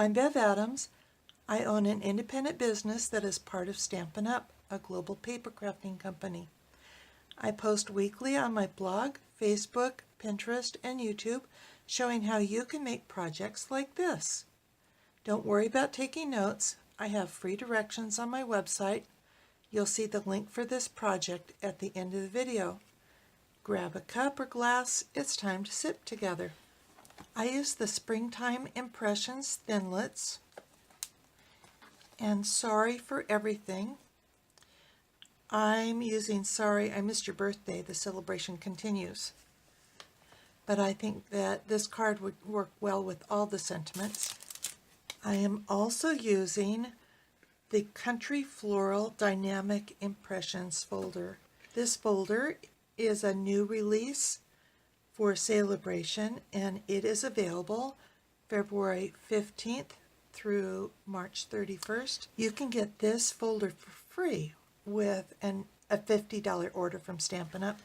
I'm Bev Adams. I own an independent business that is part of Stampin' Up!, a global paper crafting company. I post weekly on my blog, Facebook, Pinterest, and YouTube, showing how you can make projects like this. Don't worry about taking notes. I have free directions on my website. You'll see the link for this project at the end of the video. Grab a cup or glass. It's time to sip together. I use the Springtime Impressions Thinlits. And Sorry for Everything. I'm using Sorry I Missed Your Birthday. The celebration continues. But I think that this card would work well with all the sentiments. I am also using the Country Floral Dynamic Impressions folder. This folder is a new release for Celebration, and it is available February 15th through March 31st. You can get this folder for free with a $50 order from Stampin' Up!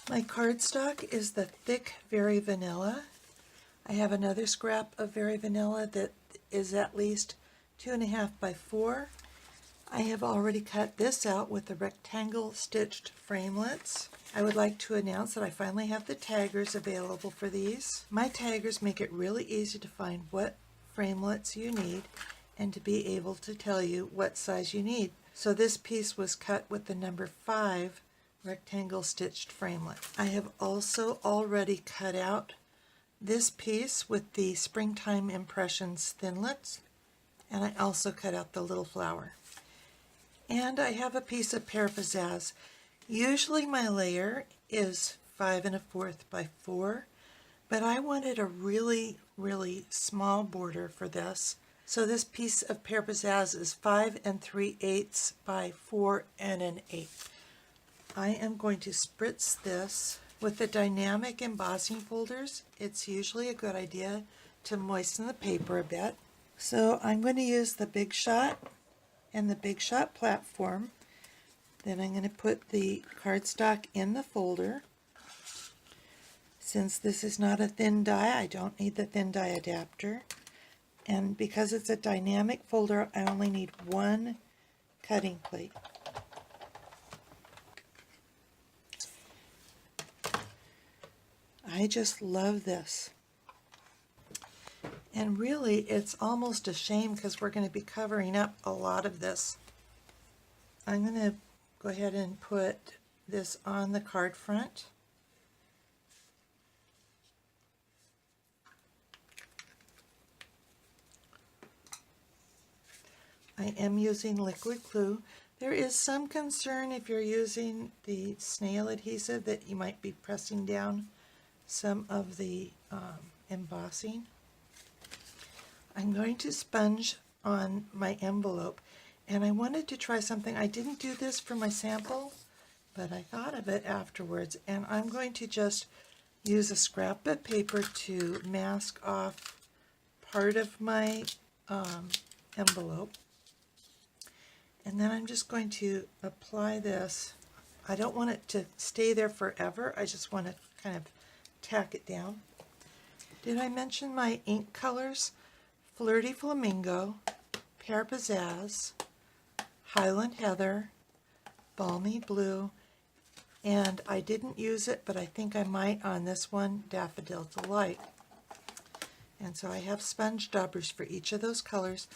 My cardstock is the thick Very Vanilla. I have another scrap of Very Vanilla that is at least 2.5 by 4. I have already cut this out with the rectangle stitched framelits. I would like to announce that I finally have the taggers available for these. My taggers make it really easy to find what framelits you need and to be able to tell you what size you need. So this piece was cut with the number 5 rectangle stitched framelit. I have also already cut out this piece with the Springtime Impressions Thinlits, and I also cut out the little flower. And I have a piece of Pear Pizzazz. Usually my layer is 5 1/4 by 4, but I wanted a really, really small border for this. So this piece of Pear Pizzazz is 5 3/8 by 4 1/8. I am going to spritz this with the dynamic embossing folders. It's usually a good idea to moisten the paper a bit. So I'm going to use the Big Shot and the Big Shot platform. Then I'm going to put the cardstock in the folder. Since this is not a thin die, I don't need the thin die adapter. And because it's a dynamic folder, I only need one cutting plate. I just love this. And really, it's almost a shame because we're going to be covering up a lot of this. I'm going to go ahead and put this on the card front. I am using liquid glue. There is some concern if you're using the snail adhesive that you might be pressing down some of the embossing. I'm going to sponge on my envelope, and I wanted to try something. I didn't do this for my sample, but I thought of it afterwards, and I'm going to just use a scrap of paper to mask off part of my envelope. And then I'm just going to apply this. I don't want it to stay there forever. I just want to kind of tack it down. Did I mention my ink colors? Flirty Flamingo, Pear Pizzazz, Highland Heather, Balmy Blue, and I didn't use it, but I think I might on this one, Daffodil Delight. And so I have sponge daubers for each of those colors.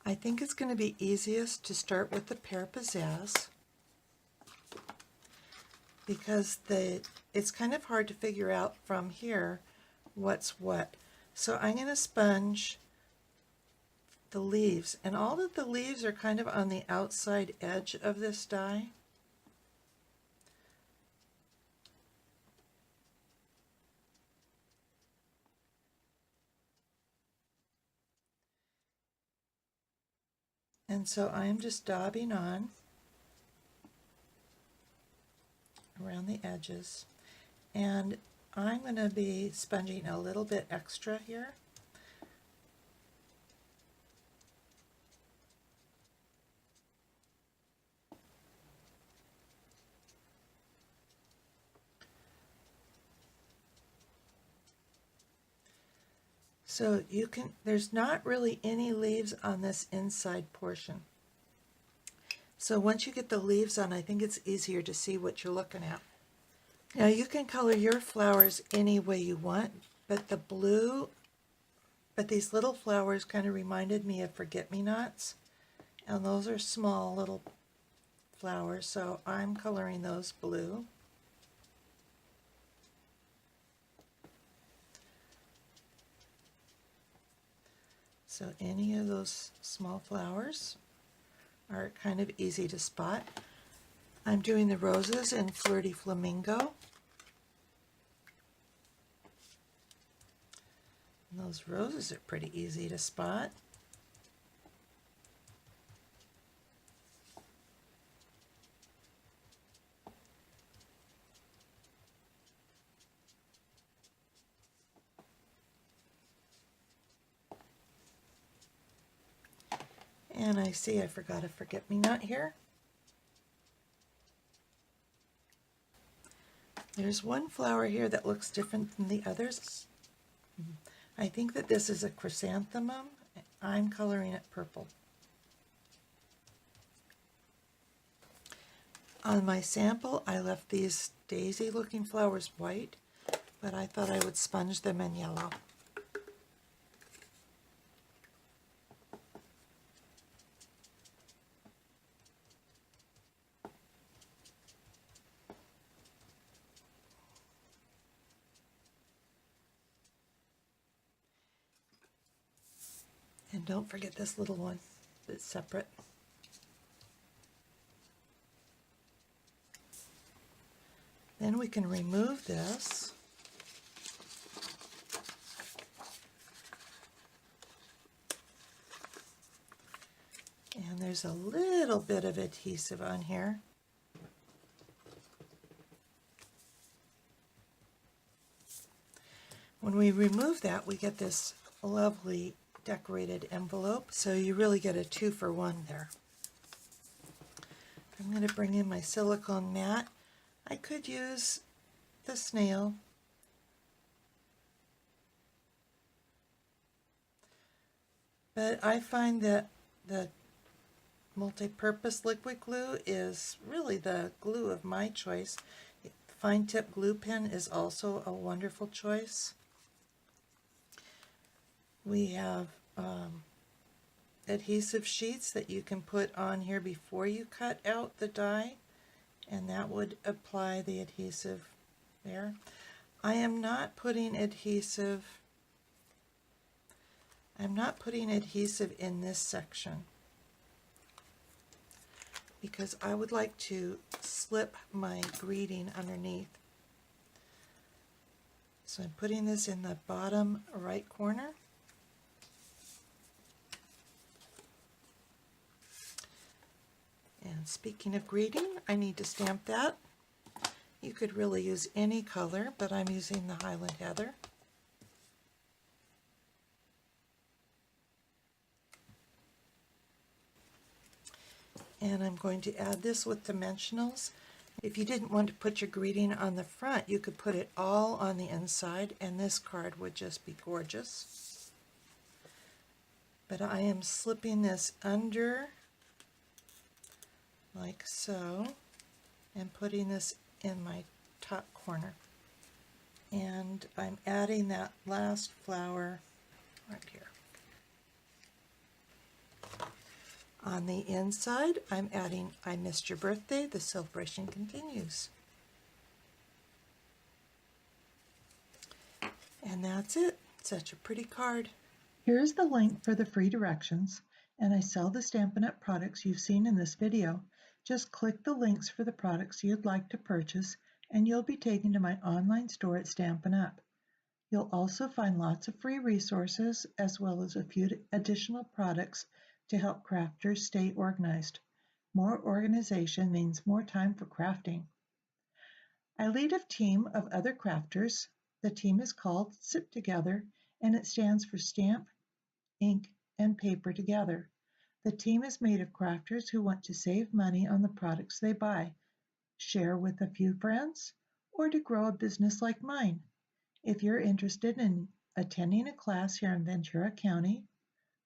I think it's going to be easiest to start with the Pear Pizzazz because it's kind of hard to figure out from here what's what. So I'm going to sponge the leaves, and all of the leaves are kind of on the outside edge of this die. And so I'm just daubing on around the edges, and I'm going to be sponging a little bit extra here. So there's not really any leaves on this inside portion. So once you get the leaves on, I think it's easier to see what you're looking at. Now you can color your flowers any way you want, but these little flowers kind of reminded me of forget-me-nots, and those are small little flowers, so I'm coloring those blue. So any of those small flowers are kind of easy to spot. I'm doing the roses in Flirty Flamingo. And those roses are pretty easy to spot. And I see I forgot a forget-me-not here. There's one flower here that looks different than the others. I think that this is a chrysanthemum. I'm coloring it purple. On my sample, I left these daisy-looking flowers white, but I thought I would sponge them in yellow. And don't forget this little one that's separate. Then we can remove this. And there's a little bit of adhesive on here. When we remove that, we get this lovely decorated envelope, so you really get a 2-for-1 there. I'm going to bring in my silicone mat. I could use the snail, but I find that the multi-purpose liquid glue is really the glue of my choice. Fine tip glue pen is also a wonderful choice. We have adhesive sheets that you can put on here before you cut out the die, and that would apply the adhesive there. I am not putting adhesive in this section because I would like to slip my greeting underneath. So I'm putting this in the bottom right corner. And speaking of greeting, I need to stamp that. You could really use any color, but I'm using the Highland Heather. And I'm going to add this with dimensionals. If you didn't want to put your greeting on the front, you could put it all on the inside, and this card would just be gorgeous. But I am slipping this under like so, and putting this in my top corner. And I'm adding that last flower right here. On the inside, I'm adding I Missed Your Birthday, the celebration continues. And that's it. Such a pretty card. Here's the link for the free directions, and I sell the Stampin' Up! Products you've seen in this video. Just click the links for the products you'd like to purchase, and you'll be taken to my online store at Stampin' Up! You'll also find lots of free resources, as well as a few additional products to help crafters stay organized. More organization means more time for crafting. I lead a team of other crafters. The team is called Sit Together, and it stands for Stamp, Ink, and Paper Together. The team is made of crafters who want to save money on the products they buy, share with a few friends, or to grow a business like mine. If you're interested in attending a class here in Ventura County,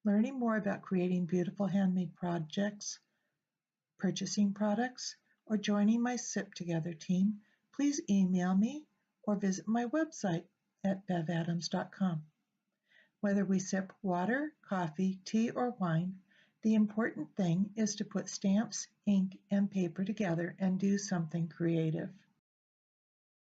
learning more about creating beautiful handmade projects, purchasing products, or joining my Sip Together team, please email me or visit my website at bevadams.com. Whether we sip water, coffee, tea, or wine, the important thing is to put stamps, ink, and paper together and do something creative.